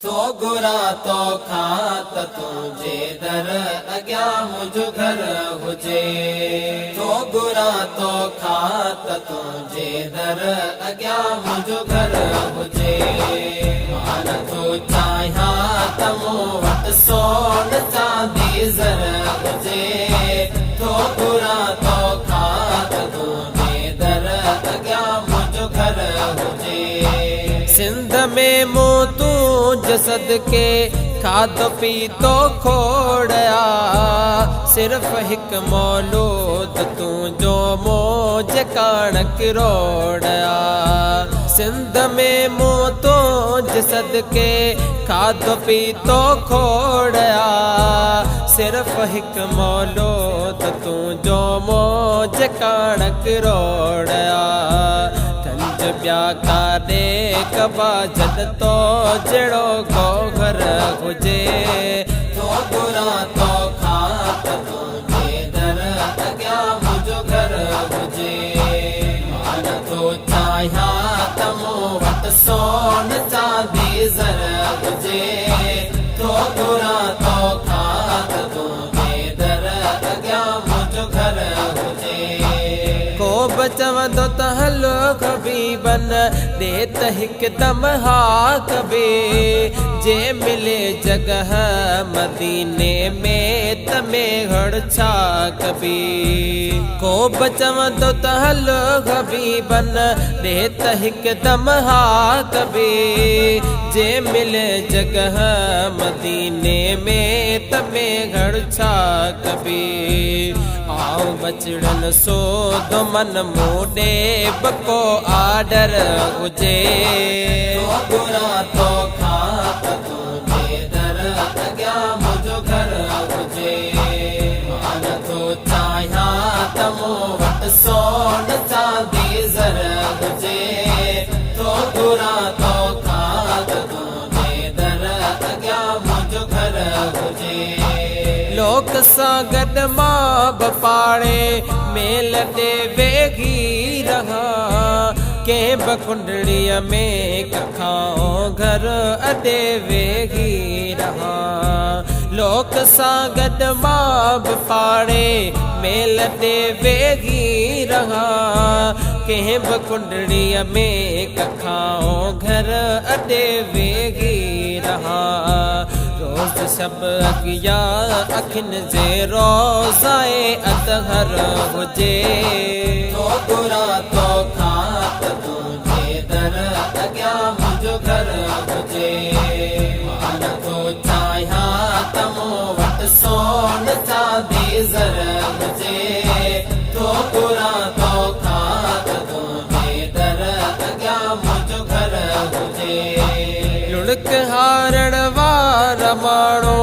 तो गुरा तो खात तुझे दर अग्या मुझ घर हुजे। तो गुरा तो खात तुझे दर अग्या मुझ घर हुजे। मान तो चाहिया तमो वट सोन चांदी जर हुजे। तो गुरा तो खात तुझे दर अग्या मुझ घर हुजे। सिंध में मुँह तू जसद के खादो पीतो खोड़या। सिर्फ हिक मौलूद तू जो मोज काणक रोड़या। सिंध में मुँह तो जसद के खादो पीतो खोड़या। सिर्फ हिक मौलूद तू जो मोज काणक रोड़या। ब्या कादे कबा जद तो जड़ो को घर हुजे। तो गुरा तो खात तुझे दर अग्या मुझो घर हुजे। मान तो चाहिया तमो वट सोन चांदी जर हुजे। तो गुरा तो खात तुझे दर अग्या मुझो घर हुजे। को बचवंदो त हलो कभी बन दे त हिकदम हा कभी। जे मिले जगह मदीने में तमे हड़ छा कभी। को बचवंदो त हलो कभी बन दे त हिकदम हा कभी। जे मिले जगह मदीने में तमे हड़ छा कभी। आओ बचड़न सो दो मन मोड़े बको आडर हुजे। तो गुरा तो खात तुझे दर अग्या मुझो घर हुजे। मान तो चाहिया तमो वट सोन चांदी जर हुजे। तो गुरा तो खात तुझे दर अग्या मुझो घर हुजे। लोक सागद मां बपाड़े मेल दे वेगी रहा। के बकुंडड़िया में कखाओ घर अदे वेगी रहा। लोक सागद मां बपाड़े मेल दे वेगी रहा। के बकुंडड़िया में कखाओ घर अदे वेगी रहा। रोज शब अगिया अखिन जे रोज़ाए अतहर हुजे। तो गुरा तो खात तुझे दर अग्या मुझो घर हुजे। मान तो चाहिया तमो वट सोन चांदी जर हुजे। तो गुरा तो खात तुझे दर अग्या मुझो घर हुजे। लुढ़क हारण वारा माणो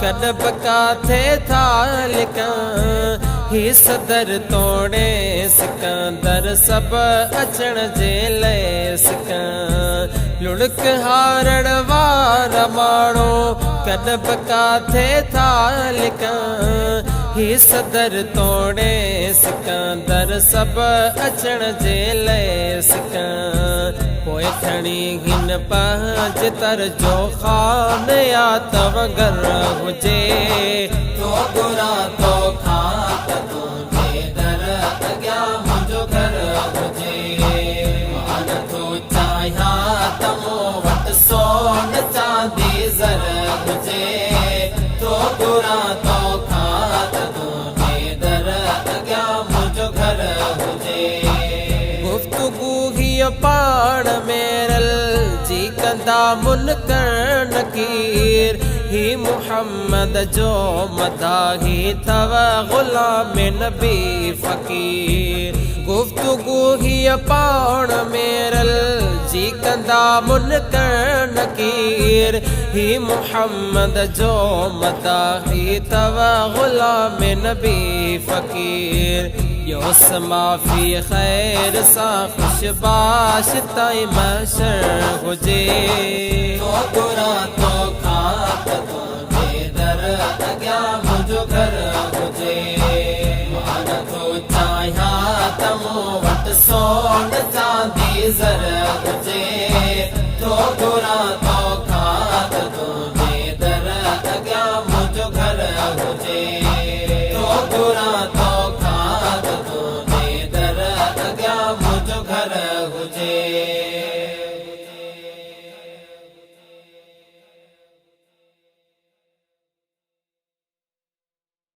कदब काथे था लिका। ही सदर तोड़े सिकंदर सब अचण जे ले सिका। लुढ़क हारण वारा माणो कदब काथे था लिका। ही सदर तोड़े सिकंदर सब अचण जे ले सिका। पोइ खणी हिन पंज तर जो खान या तव घर हुजे। तो गुरा तो खात तुझे दर अग्या मुझो घर हुजे। मान तो चाहिया तमो वट सोन चांदी जर हुजे। तो गुरा तो खात तुझे दर अग्या मुझो घर हुजे। गुफ्तगू ही पाण मेरल जी कंदा मुनकर नकीर। ही मुहम्मद जो मदाही थव गुलाम नबी फकीर। गुफ्तगू ही पाण मेरल जी कंदा मुनकर नकीर। ही मुहम्मद जो मदाही थव गुलाम नबी फकीर। योस माफी खैर सा खुशबाश ताई मशर हुजे। तो गुरा तो खात तुझे दर अग्या मुझो घर हुजे। मान तो चाहिया तमो वट सोन चांदी जर हुजे। तो गुरा तो खात मुंहिंजो घर हुजे।